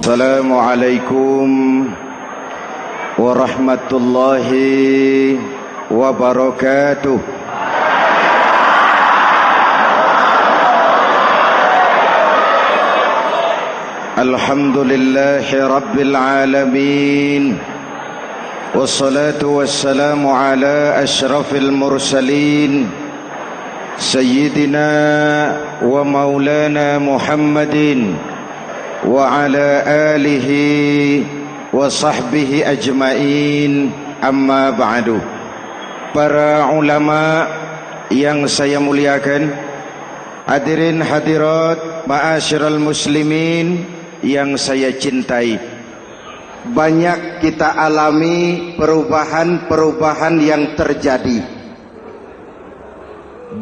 Assalamualaikum warahmatullahi wabarakatuh. Alhamdulillahi rabbil alamin, wassalatu wassalamu ala ashrafil mursalin, sayyidina wa maulana Muhammadin wa ala alihi wa sahbihi ajmain, amma ba'du. Para ulama yang saya muliakan, hadirin hadirat ma'asyiral muslimin yang saya cintai, banyak kita alami perubahan-perubahan yang terjadi,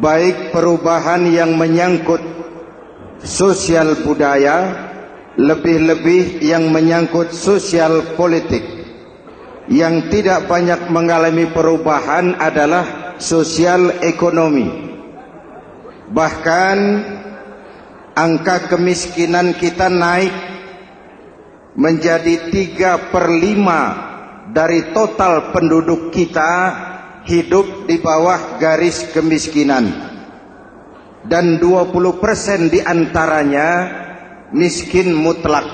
baik perubahan yang menyangkut sosial budaya, lebih-lebih yang menyangkut sosial politik. Yang tidak banyak mengalami perubahan adalah sosial ekonomi. Bahkan angka kemiskinan kita naik menjadi 3/5 dari total penduduk kita hidup di bawah garis kemiskinan, dan 20% diantaranya miskin mutlak.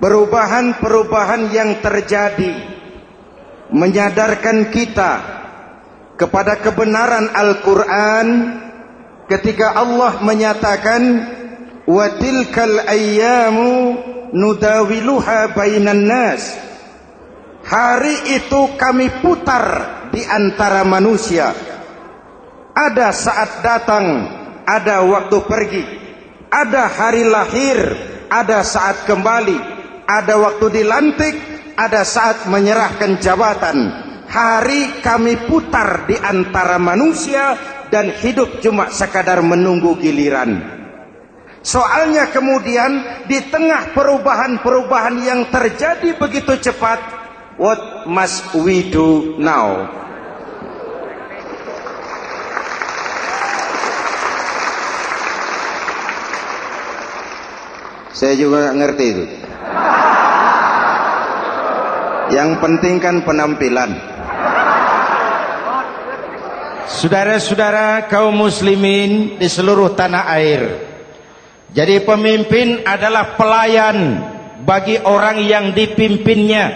Perubahan-perubahan yang terjadi menyadarkan kita kepada kebenaran Al-Quran ketika Allah menyatakan wa tilkal ayyamu nudawiluha bainan nas. Hari itu kami putar di antara manusia. Ada saat datang, ada waktu pergi. Ada hari lahir, ada saat kembali. Ada waktu dilantik, ada saat menyerahkan jabatan. Hari kami putar di antara manusia dan hidup cuma sekadar menunggu giliran. Soalnya kemudian di tengah perubahan-perubahan yang terjadi begitu cepat, what must we do now? Saya juga nggak ngerti itu. Yang penting kan penampilan. Saudara-saudara kaum muslimin di seluruh tanah air, jadi pemimpin adalah pelayan bagi orang yang dipimpinnya.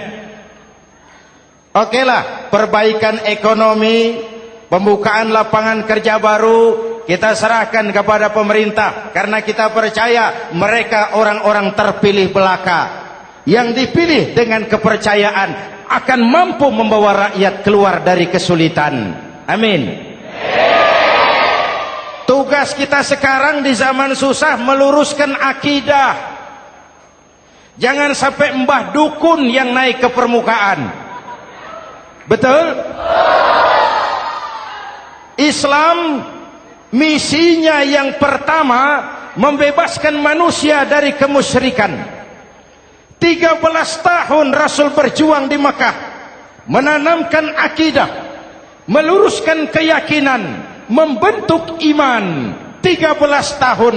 Okelah, perbaikan ekonomi, pembukaan lapangan kerja baru kita serahkan kepada pemerintah, karena kita percaya mereka orang-orang terpilih belaka yang dipilih dengan kepercayaan akan mampu membawa rakyat keluar dari kesulitan. Amin. Tugas kita sekarang di zaman susah meluruskan akidah. Jangan sampai mbah dukun yang naik ke permukaan. Betul? Islam misinya yang pertama membebaskan manusia dari kemusyrikan. 13 tahun Rasul berjuang di Makkah, menanamkan akidah, meluruskan keyakinan, membentuk iman. 13 tahun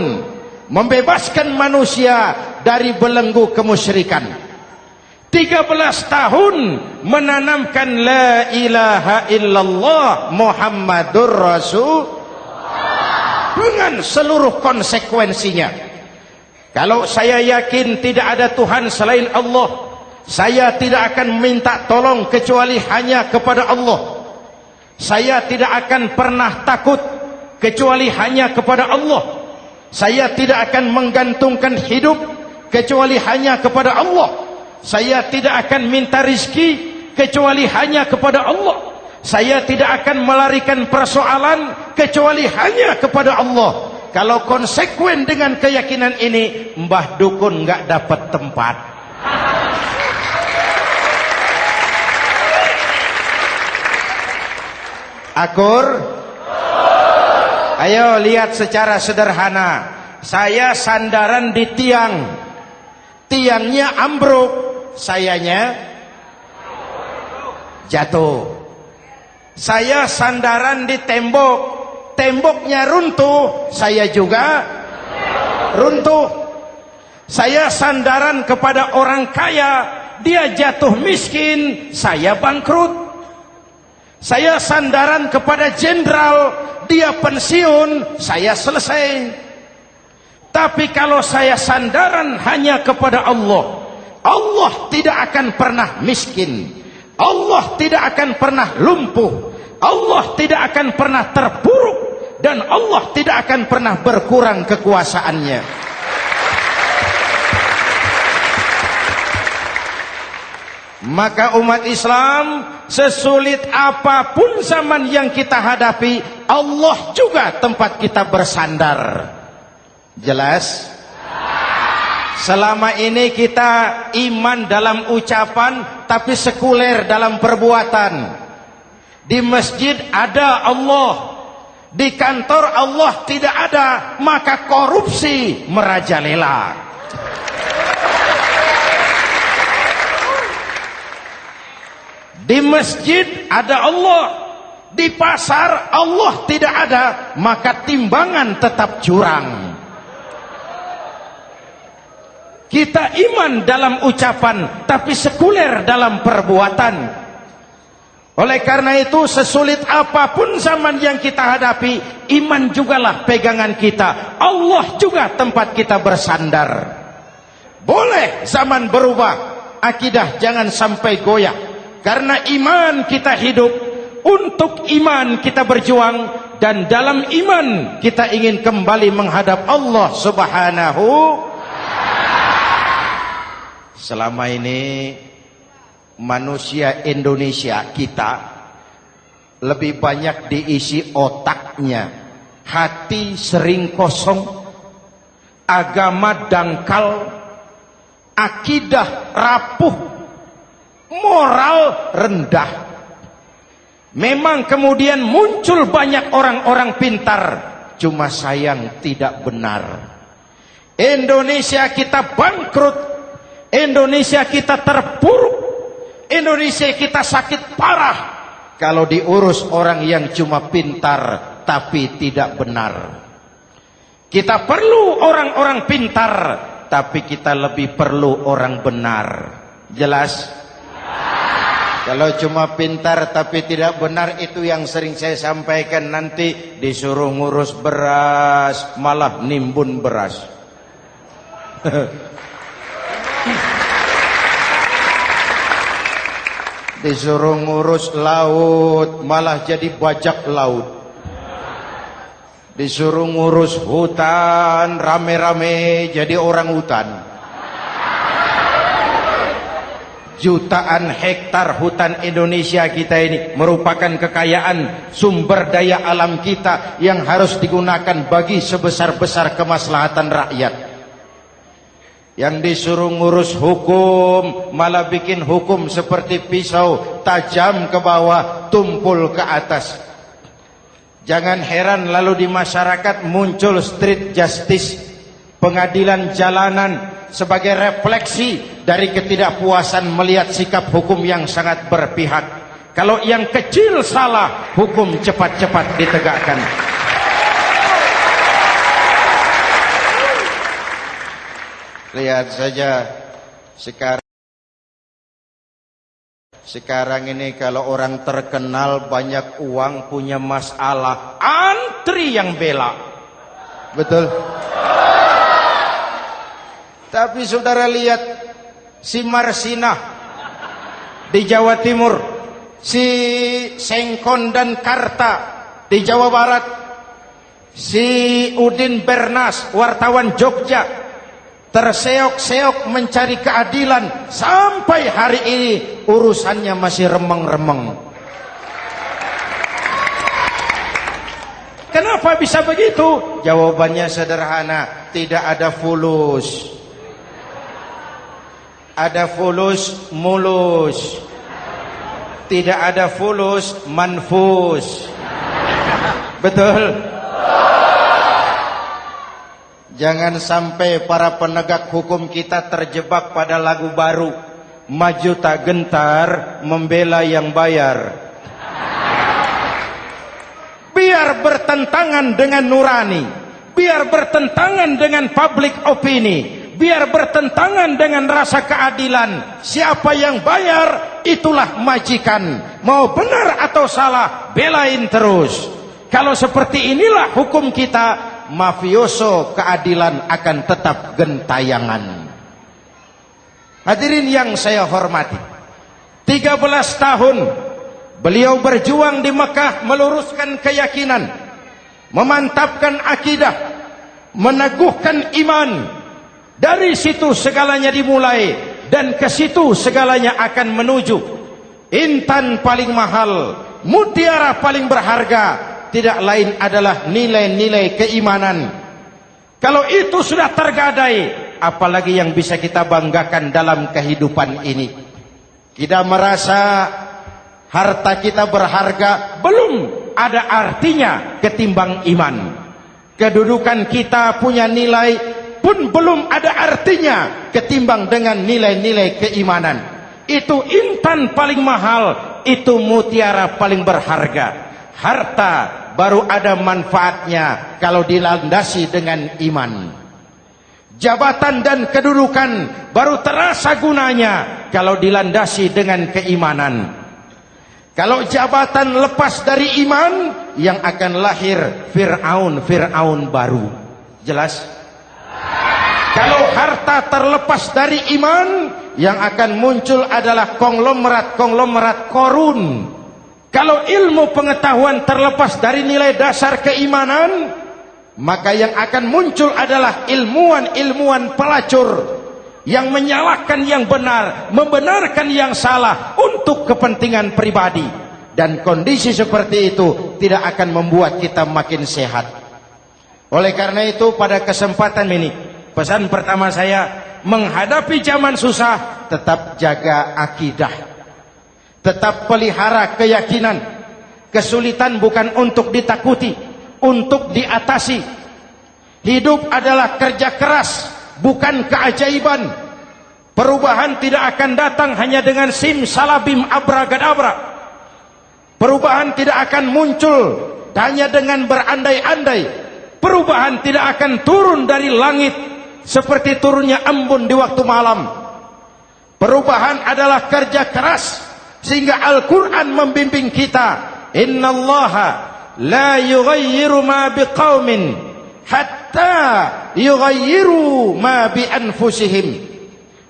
membebaskan manusia dari belenggu kemusyrikan. 13 tahun menanamkan la ilaha illallah Muhammadur Rasul dengan seluruh konsekuensinya. Kalau saya yakin tidak ada Tuhan selain Allah, saya tidak akan meminta tolong kecuali hanya kepada Allah. Saya tidak akan pernah takut kecuali hanya kepada Allah. Saya tidak akan menggantungkan hidup kecuali hanya kepada Allah. Saya tidak akan minta rizki kecuali hanya kepada Allah. Saya tidak akan melarikan persoalan kecuali hanya kepada Allah. Kalau konsekuen dengan keyakinan ini, mbah dukun nggak dapat tempat. Akur? Ayo lihat secara sederhana. Saya sandaran di tiang, tiangnya ambruk, sayanya jatuh. Saya sandaran di tembok, temboknya runtuh, saya juga runtuh. Saya sandaran kepada orang kaya, dia jatuh miskin, saya bangkrut. Saya sandaran kepada jenderal, dia pensiun, saya selesai. Tapi kalau saya sandaran hanya kepada Allah, Allah tidak akan pernah miskin, Allah tidak akan pernah lumpuh, Allah tidak akan pernah terpuruk, dan Allah tidak akan pernah berkurang kekuasaannya. Maka umat Islam, sesulit apapun zaman yang kita hadapi, Allah juga tempat kita bersandar. Jelas? Selama ini kita iman dalam ucapan, tapi sekuler dalam perbuatan. Di masjid ada Allah, di kantor Allah tidak ada, maka korupsi merajalela. Di masjid ada Allah, di pasar Allah tidak ada, maka timbangan tetap curang. Kita iman dalam ucapan, tapi sekuler dalam perbuatan. Oleh karena itu, sesulit apapun zaman yang kita hadapi, iman jugalah pegangan kita. Allah juga tempat kita bersandar. Boleh zaman berubah, akidah jangan sampai goyah. Karena iman kita hidup, untuk iman kita berjuang, dan dalam iman kita ingin kembali menghadap Allah Subhanahu. Selama ini manusia Indonesia kita lebih banyak diisi otaknya, hati sering kosong, agama dangkal, akidah rapuh, moral rendah. Memang kemudian muncul banyak orang-orang pintar, cuma sayang tidak benar. Indonesia kita bangkrut, Indonesia kita terpuruk, Indonesia kita sakit parah kalau diurus orang yang cuma pintar tapi tidak benar. Kita perlu orang-orang pintar, tapi kita lebih perlu orang benar. Jelas? Kalau cuma pintar tapi tidak benar, itu yang sering saya sampaikan, nanti disuruh ngurus beras malah nimbun beras. Disuruh ngurus laut malah jadi bajak laut. Disuruh ngurus hutan rame-rame jadi orang hutan. Jutaan hektar hutan Indonesia kita ini merupakan kekayaan sumber daya alam kita yang harus digunakan bagi sebesar-besar kemaslahatan rakyat. Yang disuruh ngurus hukum malah bikin hukum seperti pisau, tajam ke bawah, tumpul ke atas. Jangan heran lalu di masyarakat muncul street justice, pengadilan jalanan, sebagai refleksi dari ketidakpuasan melihat sikap hukum yang sangat berpihak. Kalau yang kecil salah, hukum cepat-cepat ditegakkan. Lihat saja sekarang ini kalau orang terkenal banyak uang punya masalah, antri yang bela. Betul? Tapi saudara lihat si Marsinah di Jawa Timur, si Sengkon dan Karta di Jawa Barat, si Udin Bernas wartawan Jogja terseok-seok mencari keadilan, sampai hari ini urusannya masih remeng-remeng. Kenapa bisa begitu? Jawabannya sederhana, tidak ada fulus. Ada fulus mulus, tidak ada fulus manfus. Betul? Jangan sampai para penegak hukum kita terjebak pada lagu baru, maju tak gentar membela yang bayar. Biar bertentangan dengan nurani, biar bertentangan dengan public opini, biar bertentangan dengan rasa keadilan. Siapa yang bayar, itulah majikan. Mau benar atau salah, belain terus. Kalau seperti inilah hukum kita, mafioso keadilan akan tetap gentayangan. Hadirin yang saya hormati, 13 tahun beliau berjuang di Mekah, meluruskan keyakinan, memantapkan akidah, meneguhkan iman. Dari situ segalanya dimulai, dan ke situ segalanya akan menuju. Intan paling mahal, mutiara paling berharga, tidak lain adalah nilai-nilai keimanan. Kalau itu sudah tergadai, apalagi yang bisa kita banggakan dalam kehidupan ini? Kita merasa harta kita berharga, belum ada artinya ketimbang iman. Kedudukan kita punya nilai pun belum ada artinya ketimbang dengan nilai-nilai keimanan. Itu intan paling mahal, itu mutiara paling berharga. Harta baru ada manfaatnya kalau dilandasi dengan iman. Jabatan dan kedudukan baru terasa gunanya kalau dilandasi dengan keimanan. Kalau jabatan lepas dari iman, yang akan lahir Fir'aun baru. Jelas? Kalau harta terlepas dari iman, yang akan muncul adalah konglomerat Korun. Kalau ilmu pengetahuan terlepas dari nilai dasar keimanan, maka yang akan muncul adalah ilmuwan pelacur yang menyalahkan yang benar, membenarkan yang salah untuk kepentingan pribadi. Dan kondisi seperti itu tidak akan membuat kita makin sehat. Oleh karena itu, pada kesempatan ini, pesan pertama saya, menghadapi zaman susah, tetap jaga akidah, tetap pelihara keyakinan. Kesulitan bukan untuk ditakuti, untuk diatasi. Hidup adalah kerja keras, bukan keajaiban. Perubahan tidak akan datang hanya dengan simsalabim abragadabra. Perubahan tidak akan muncul hanya dengan berandai-andai. Perubahan tidak akan turun dari langit seperti turunnya embun di waktu malam. Perubahan adalah kerja keras, sehingga Al-Quran membimbing kita, innallaha la yughayyiru ma biqaumin hatta yughayyiru ma bi anfusihim.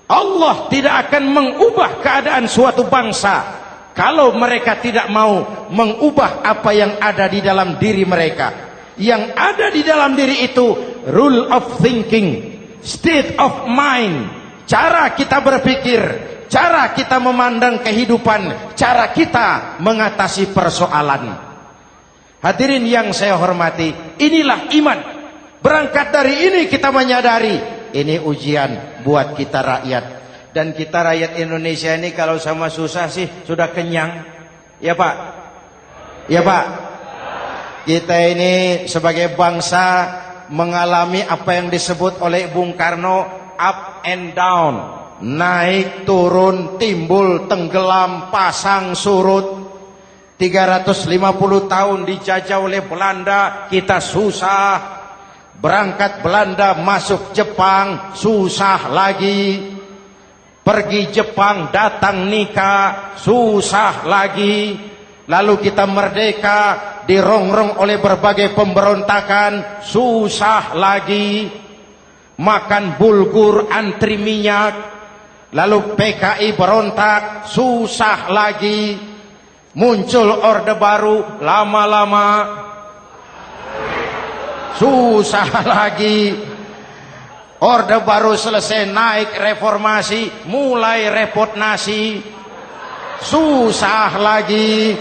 Allah tidak akan mengubah keadaan suatu bangsa kalau mereka tidak mau mengubah apa yang ada di dalam diri mereka. Yang ada di dalam diri itu rule of thinking, state of mind, cara kita berpikir, cara kita memandang kehidupan, cara kita mengatasi persoalan. Hadirin yang saya hormati, inilah iman. Berangkat dari ini kita menyadari, ini ujian buat kita rakyat. Dan kita rakyat Indonesia ini kalau sama susah sih sudah kenyang. Ya Pak? Ya Pak? Kita ini sebagai bangsa mengalami apa yang disebut oleh Bung Karno up and down, naik turun, timbul tenggelam, pasang surut. 350 tahun dijajah oleh Belanda, kita susah. Berangkat Belanda masuk Jepang, susah lagi. Pergi Jepang, datang nikah, susah lagi. Lalu kita merdeka, dirongrong oleh berbagai pemberontakan, susah lagi. Makan bulgur, antri minyak. Lalu PKI berontak, susah lagi. Muncul orde baru, lama-lama susah lagi. Orde baru selesai, naik reformasi, mulai repot nasi, susah lagi.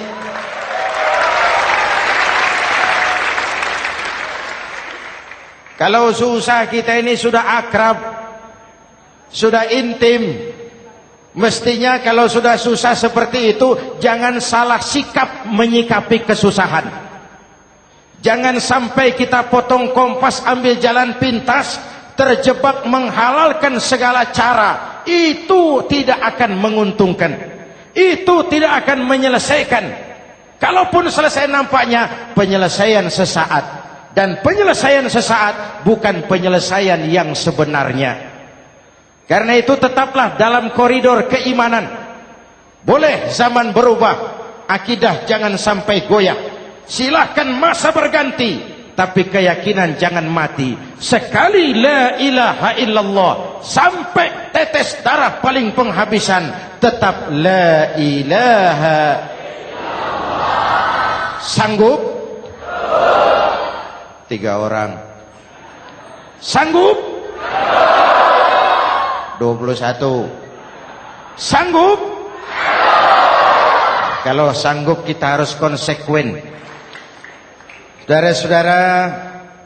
Kalau susah kita ini sudah akrab, sudah intim. Mestinya kalau sudah susah seperti itu, jangan salah sikap menyikapi kesusahan. Jangan sampai kita potong kompas, ambil jalan pintas, terjebak menghalalkan segala cara. Itu tidak akan menguntungkan. Itu tidak akan menyelesaikan. Kalaupun selesai nampaknya penyelesaian sesaat. Dan penyelesaian sesaat bukan penyelesaian yang sebenarnya. Karena itu tetaplah dalam koridor keimanan. Boleh zaman berubah, akidah jangan sampai goyah. Silahkan masa berganti, tapi keyakinan jangan mati. Sekali la ilaha illallah, sampai tetes darah paling penghabisan, tetap la ilaha illallah. Sanggup? 3 orang. Sanggup? 21. Sanggup? Kalau sanggup kita harus konsekuen. Saudara-saudara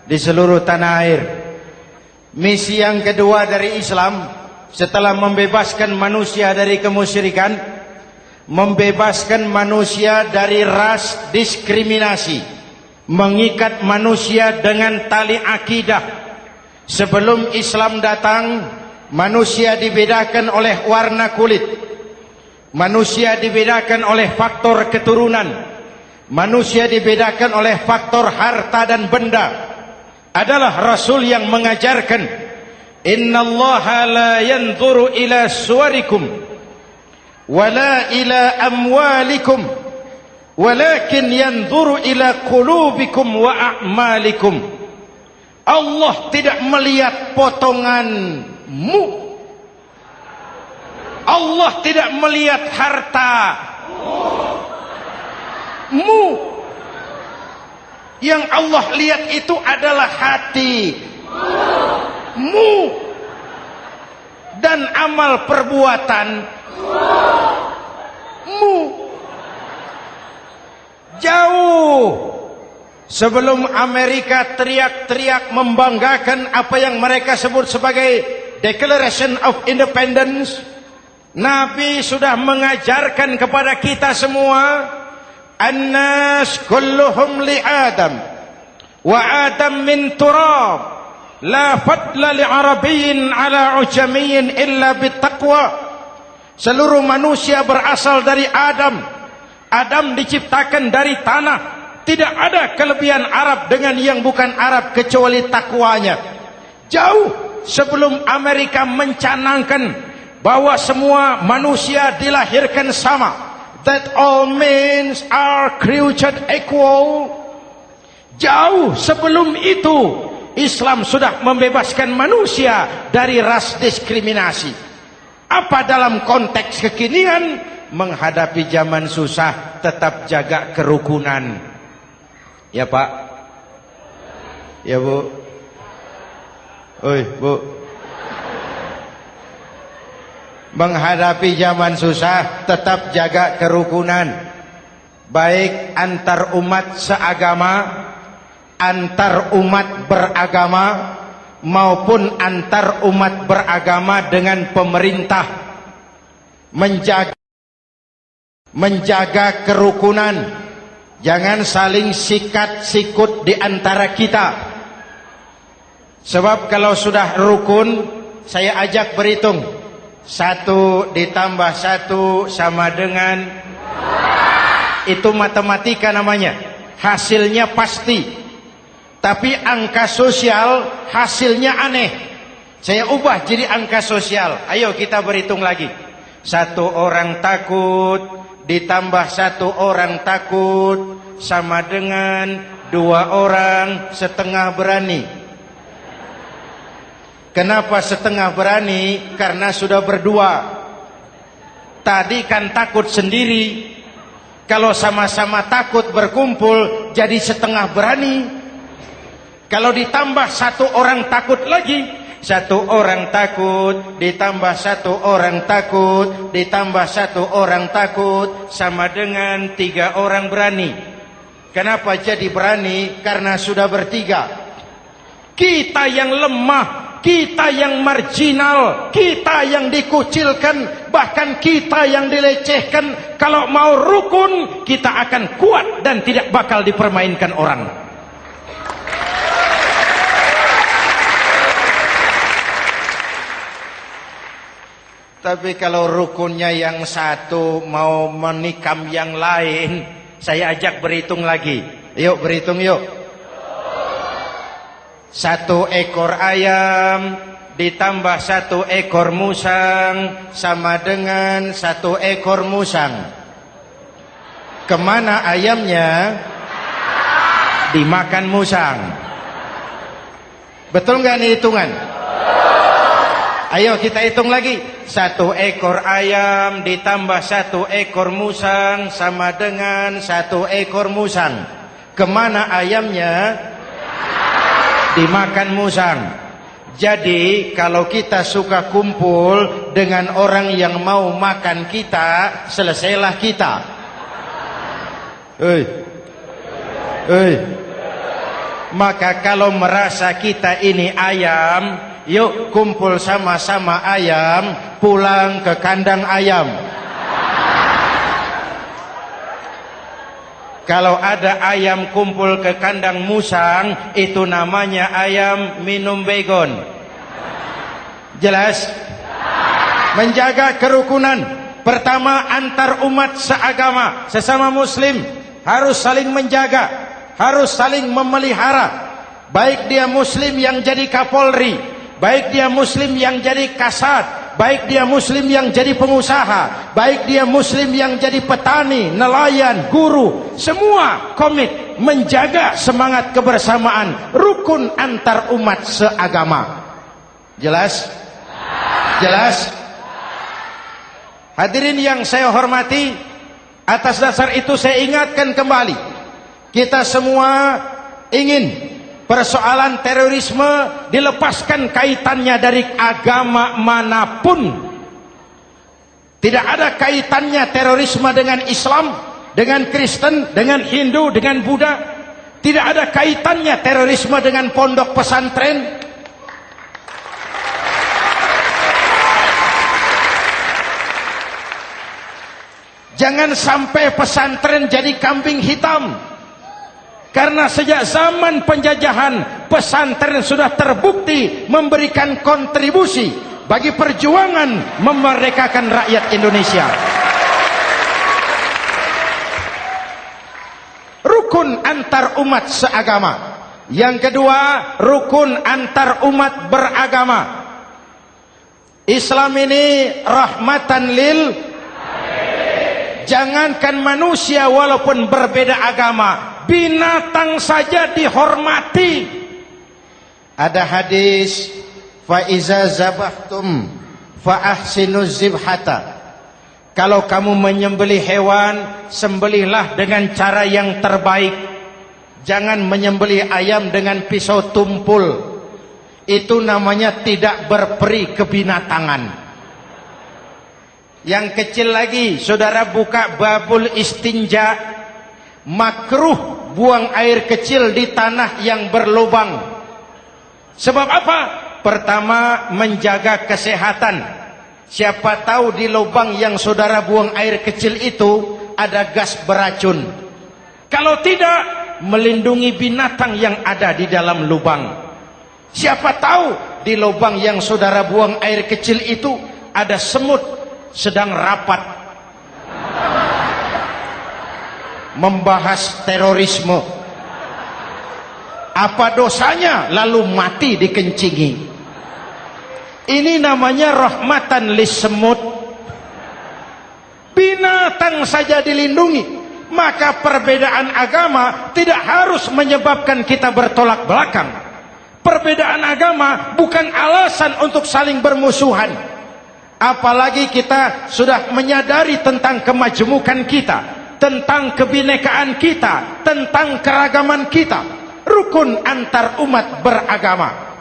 di seluruh tanah air, misi yang kedua dari Islam setelah membebaskan manusia dari kemusyrikan, membebaskan manusia dari ras diskriminasi, mengikat manusia dengan tali akidah. Sebelum Islam datang, manusia dibedakan oleh warna kulit, manusia dibedakan oleh faktor keturunan, manusia dibedakan oleh faktor harta dan benda. Adalah Rasul yang mengajarkan, innallaha la yanzuru ila suwarikum wala ila amwalikum walakin yanzuru ila qulubikum wa a'malikum. Allah tidak melihat potonganmu, Allah tidak melihat hartamu. Yang Allah lihat itu adalah hatimu dan amal perbuatanmu. Jauh sebelum Amerika teriak-teriak membanggakan apa yang mereka sebut sebagai Declaration of Independence, Nabi sudah mengajarkan kepada kita semua, An-nas kulluhum li Adam wa Adam min turab la fadla li Arabiyyin ala ujamiyyin illa bittaqwa. Seluruh manusia berasal dari Adam. Adam diciptakan dari tanah. Tidak ada kelebihan Arab dengan yang bukan Arab kecuali takwanya. Jauh sebelum Amerika mencanangkan bahwa semua manusia dilahirkan sama, that all men are created equal. Jauh sebelum itu Islam sudah membebaskan manusia dari ras diskriminasi. Apa dalam konteks kekinian menghadapi zaman susah tetap jaga kerukunan? Ya Pak? Ya Bu? Oi Bu? Menghadapi zaman susah tetap jaga kerukunan, baik antar umat seagama, antar umat beragama, maupun antar umat beragama dengan pemerintah. Menjaga kerukunan, jangan saling sikat sikut di antara kita. Sebab kalau sudah rukun, saya ajak berhitung, 1 ditambah 1 sama dengan, itu matematika namanya, hasilnya pasti. Tapi angka sosial hasilnya aneh. Saya ubah jadi angka sosial. Ayo kita berhitung lagi. 1 orang takut ditambah 1 orang takut sama dengan 2 orang setengah berani. Kenapa setengah berani? Karena sudah berdua. Tadi kan takut sendiri. Kalau sama-sama takut berkumpul jadi setengah berani. Kalau ditambah 1 orang takut lagi, 1 orang takut ditambah 1 orang takut ditambah 1 orang takut sama dengan 3 orang berani. Kenapa jadi berani? Karena sudah bertiga. Kita yang lemah, kita yang marginal, kita yang dikucilkan, bahkan kita yang dilecehkan, kalau mau rukun kita akan kuat dan tidak bakal dipermainkan orang. Tapi kalau rukunnya yang satu mau menikam yang lain, saya ajak berhitung lagi. Yuk berhitung yuk. 1 ekor ayam ditambah 1 ekor musang sama dengan 1 ekor musang. Kemana ayamnya? Dimakan musang. Betul nggak nih hitungan? Ayo kita hitung lagi. 1 ekor ayam ditambah 1 ekor musang sama dengan 1 ekor musang. Kemana ayamnya? Dimakan musang. Jadi kalau kita suka kumpul dengan orang yang mau makan kita, selesailah kita. Maka kalau merasa kita ini ayam, yuk kumpul sama-sama ayam, pulang ke kandang ayam. Kalau ada ayam kumpul ke kandang musang, itu namanya ayam minum baygon. Jelas? Menjaga kerukunan. Pertama, antar umat seagama, sesama muslim harus saling menjaga, harus saling memelihara. Baik dia muslim yang jadi kapolri, baik dia muslim yang jadi kasat, baik dia muslim yang jadi pengusaha, baik dia muslim yang jadi petani, nelayan, guru, semua komit menjaga semangat kebersamaan, rukun antar umat seagama. Jelas? Jelas? Hadirin yang saya hormati, atas dasar itu saya ingatkan kembali, kita semua ingin persoalan terorisme dilepaskan kaitannya dari agama manapun. Tidak ada kaitannya terorisme dengan Islam, dengan Kristen, dengan Hindu, dengan Buddha. Tidak ada kaitannya terorisme dengan pondok pesantren. Jangan sampai pesantren jadi kambing hitam. Karena sejak zaman penjajahan, pesantren sudah terbukti memberikan kontribusi bagi perjuangan memerdekakan rakyat Indonesia. Rukun antar umat seagama. Yang kedua, rukun antar umat beragama. Islam ini rahmatan lil. Jangankan manusia walaupun berbeda agama, binatang saja dihormati. Ada hadis, fa iza zabahtum fa ahsinuz zibhata. Kalau kamu menyembelih hewan, sembelihlah dengan cara yang terbaik. Jangan menyembelih ayam dengan pisau tumpul. Itu namanya tidak berperi kebinatangan. Yang kecil lagi, saudara buka babul istinja, makruh buang air kecil di tanah yang berlubang. Sebab apa? Pertama, menjaga kesehatan. Siapa tahu di lubang yang saudara buang air kecil itu ada gas beracun. Kalau tidak, melindungi binatang yang ada di dalam lubang. Siapa tahu di lubang yang saudara buang air kecil itu ada semut sedang rapat membahas terorisme. Apa dosanya lalu mati dikencingi? Ini namanya rahmatan lis semut. Binatang saja dilindungi. Maka perbedaan agama tidak harus menyebabkan kita bertolak belakang. Perbedaan agama bukan alasan untuk saling bermusuhan. Apalagi kita sudah menyadari tentang kemajemukan kita, tentang kebinekaan kita, tentang keragaman kita. Rukun antar umat beragama.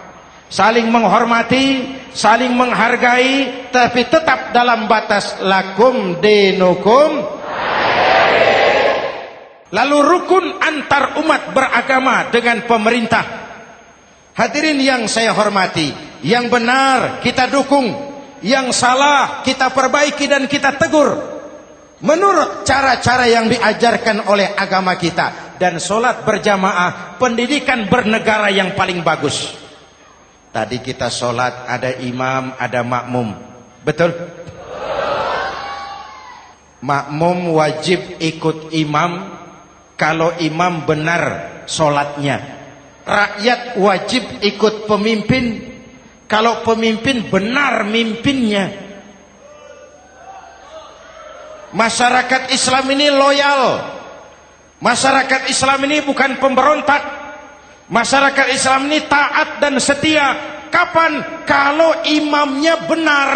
Saling menghormati, saling menghargai, tapi tetap dalam batas lakum dinukum. Lalu rukun antar umat beragama dengan pemerintah. Hadirin yang saya hormati, yang benar kita dukung, yang salah kita perbaiki dan kita tegur menurut cara-cara yang diajarkan oleh agama kita. Dan sholat berjamaah, pendidikan bernegara yang paling bagus. Tadi kita sholat ada imam, ada makmum, betul? Makmum wajib ikut imam kalau imam benar sholatnya. Rakyat wajib ikut pemimpin kalau pemimpin benar mimpinnya. Masyarakat Islam ini loyal. Masyarakat Islam ini bukan pemberontak. Masyarakat Islam ini taat dan setia. Kapan? Kalau imamnya benar.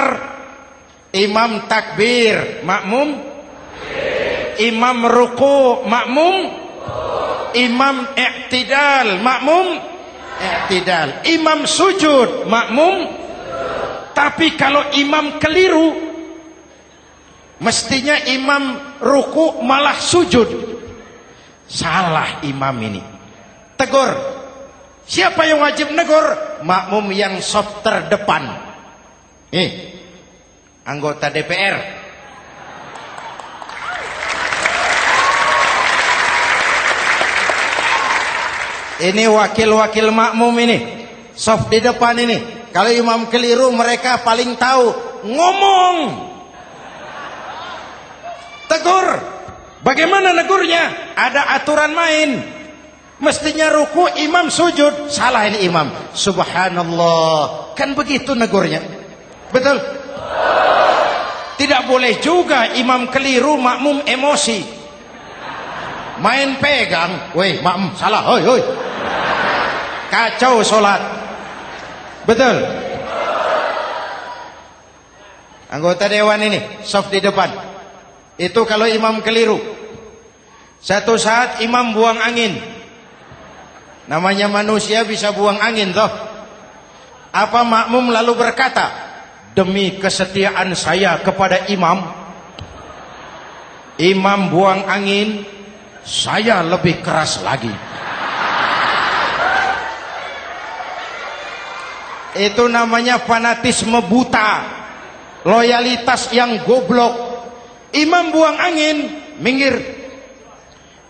Imam takbir, makmum. Imam ruku, makmum. Imam i'tidal, makmum. I'tidal. Imam sujud, makmum. Tapi kalau imam keliru, mestinya imam ruku malah sujud. Salah imam ini. Tegur. Siapa yang wajib negur? Makmum yang saf terdepan. Anggota DPR. Ini wakil-wakil makmum ini. Saf di depan ini. Kalau imam keliru mereka paling tahu. Ngomong. Tegur. Bagaimana negurnya? Ada aturan main. Mestinya ruku, imam sujud. Salah ini imam. Subhanallah. Kan begitu negurnya. Betul? Tidak boleh juga imam keliru, makmum emosi. Main pegang. Weh, makmum salah. Hoi, hoi. Kacau solat. Betul? Anggota dewan ini, saf di depan. Itu kalau imam keliru. Satu saat imam buang angin. Namanya manusia bisa buang angin toh. Apa makmum lalu berkata, demi kesetiaan saya kepada imam, imam buang angin, saya lebih keras lagi. Itu namanya fanatisme buta, loyalitas yang goblok. Imam buang angin, minggir.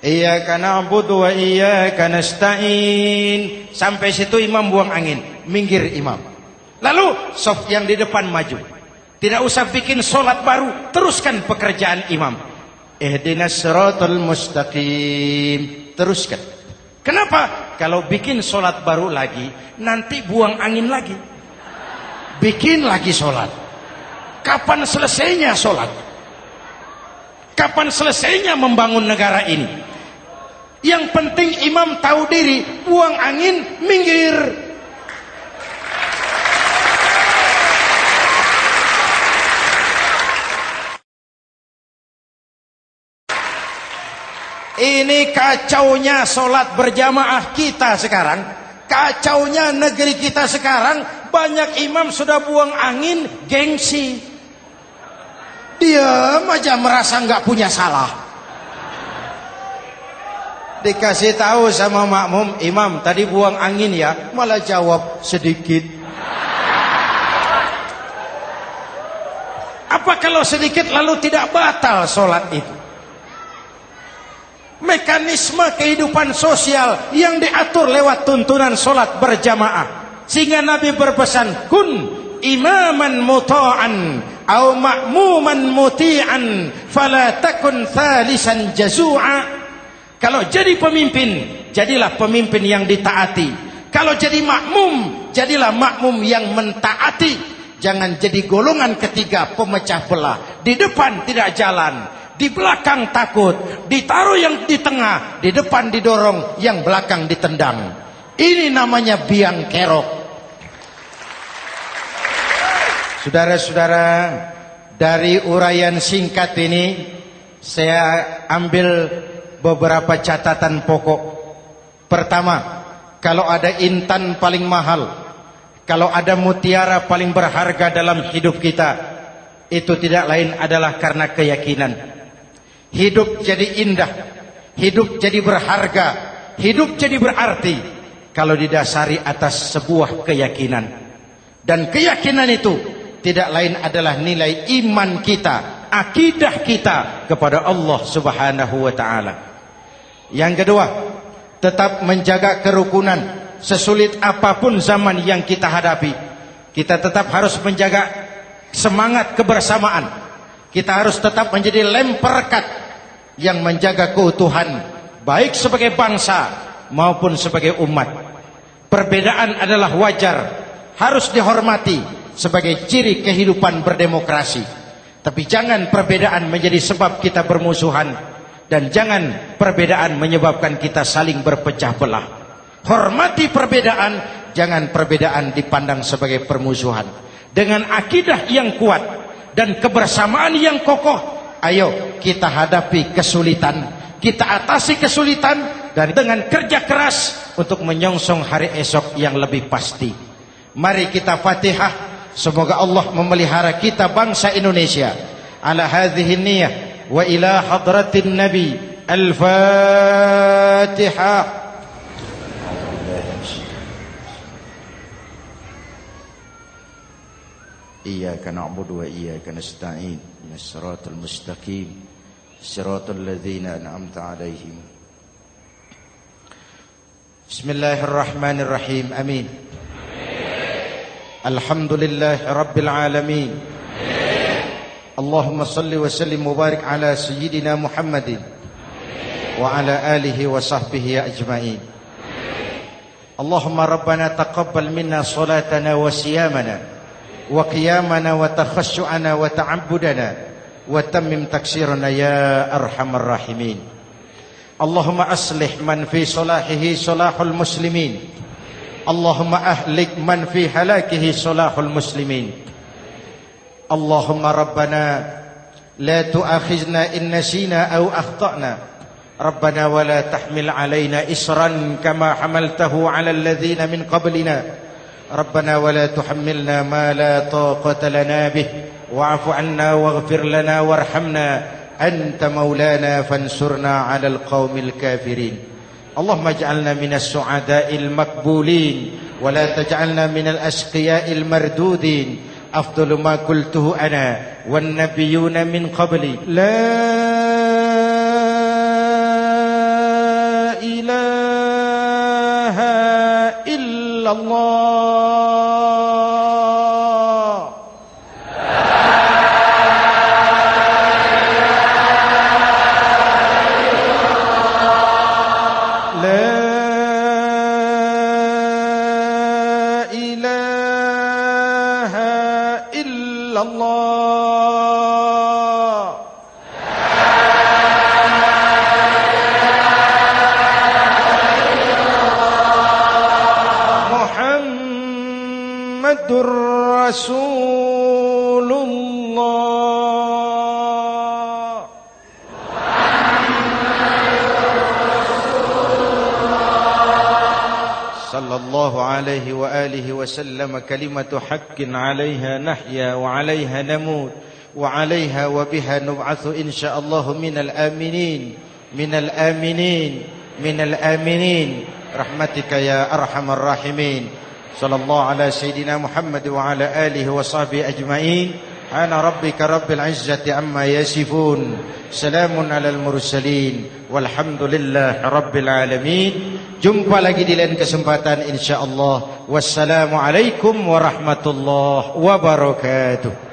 Iyyaka na'budu wa iyyaka nasta'in. Sampai situ imam buang angin, minggir imam. Lalu saf yang di depan maju. Tidak usah bikin solat baru, teruskan pekerjaan imam. Ihdinas siratal mustaqim. Teruskan. Kenapa? Kalau bikin solat baru lagi, nanti buang angin lagi. Bikin lagi solat. Kapan selesainya solat? Kapan selesainya membangun negara ini? Yang penting imam tahu diri, buang angin, minggir. Ini kacaunya solat berjamaah kita sekarang. Kacaunya negeri kita sekarang. Banyak imam sudah buang angin, gengsi. Dia aja merasa nggak punya salah. Dikasih tahu sama makmum, imam tadi buang angin ya, malah jawab sedikit. Apa kalau sedikit lalu tidak batal solat itu? Mekanisme kehidupan sosial yang diatur lewat tuntunan solat berjamaah. Sehingga Nabi berpesan, kun imaman muta'an au ma'muman muti'an fala takun thalisan jazu'a. Kalau jadi pemimpin, jadilah pemimpin yang ditaati. Kalau jadi makmum, jadilah makmum yang mentaati. Jangan jadi golongan ketiga pemecah belah. Di depan tidak jalan, di belakang takut, ditaruh yang di tengah, di depan didorong, yang belakang ditendang. Ini namanya biang kerok. Saudara-saudara, dari uraian singkat ini saya ambil beberapa catatan pokok. Pertama, kalau ada intan paling mahal, kalau ada mutiara paling berharga dalam hidup kita, itu tidak lain adalah karena keyakinan. Hidup jadi indah, hidup jadi berharga, hidup jadi berarti kalau didasari atas sebuah keyakinan. Dan keyakinan itu tidak lain adalah nilai iman kita, akidah kita kepada Allah Subhanahu wa taala. Yang kedua, tetap menjaga kerukunan. Sesulit apapun zaman yang kita hadapi, kita tetap harus menjaga semangat kebersamaan. Kita harus tetap menjadi lem perekat yang menjaga keutuhan, baik sebagai bangsa maupun sebagai umat. Perbedaan adalah wajar, harus dihormati sebagai ciri kehidupan berdemokrasi. Tapi jangan perbedaan menjadi sebab kita bermusuhan, dan jangan perbedaan menyebabkan kita saling berpecah belah. Hormati perbedaan, jangan perbedaan dipandang sebagai permusuhan. Dengan akidah yang kuat dan kebersamaan yang kokoh, ayo kita hadapi kesulitan, kita atasi kesulitan, dan dengan kerja keras untuk menyongsong hari esok yang lebih pasti. Mari kita Fatihah, semoga Allah memelihara kita bangsa Indonesia. Ala hadhihi niyah wa ila hadratin Nabi. Al-Fatihah. Iyyaka na'budu wa iyyaka nasta'in. Ihdinas siratal mustaqim. Siratal ladzina an'amta 'alaihim. Bismillahirrahmanirrahim. Amin. Alhamdulillahi rabbil alamin. Allahumma salli wa sallim mubarak ala sayyidina Muhammadin wa ala alihi wa sahbihi ajma'in. Allahumma rabbana taqabbal minna salatana wa siyamana wa qiyamana wa takhashu'ana wa ta'abbudana wa tammim taksirana ya arhamar rahimin. Allahumma aslih man fi salahihi salahul muslimin. Allahumma ahlik man fi halakihi salahul muslimin. Allahumma rabbana la tu'akhizna in nasina aw akhtana. Rabbana wa la tahmil alaina isran kama hamaltahu ala alladhina min qablina. Rabbana wa la tuhammilna ma la taqata lana bih wa'fu 'anna waghfir lana warhamna anta maulana fansurna 'alal qaumil kafirin. اللهم اجعلنا من السعداء المقبولين ولا تجعلنا من الأشقياء المردودين. أفضل ما قلته أنا والنبيون من قبلي لا إله إلا الله. Rasulullah. Sallallahu alaihi wa alihi wa sallam. Kalimatu haqqin 'alaiha nahya wa 'alaiha namut wa 'alaiha wa biha nub'atsu insyaallah minal aminin minal aminin minal aminin rahmatika ya arhamar rahimin. Sallallahu ala sayyidina Muhammad wa ala alihi wa sahbihi ajma'in. Ana rabbika rabbil izzati amma yasifun. Salamun alal mursalin. Walhamdulillahi rabbil alamin. Jumpa lagi di lain kesempatan insyaallah. Wassalamualaikum warahmatullahi wabarakatuh.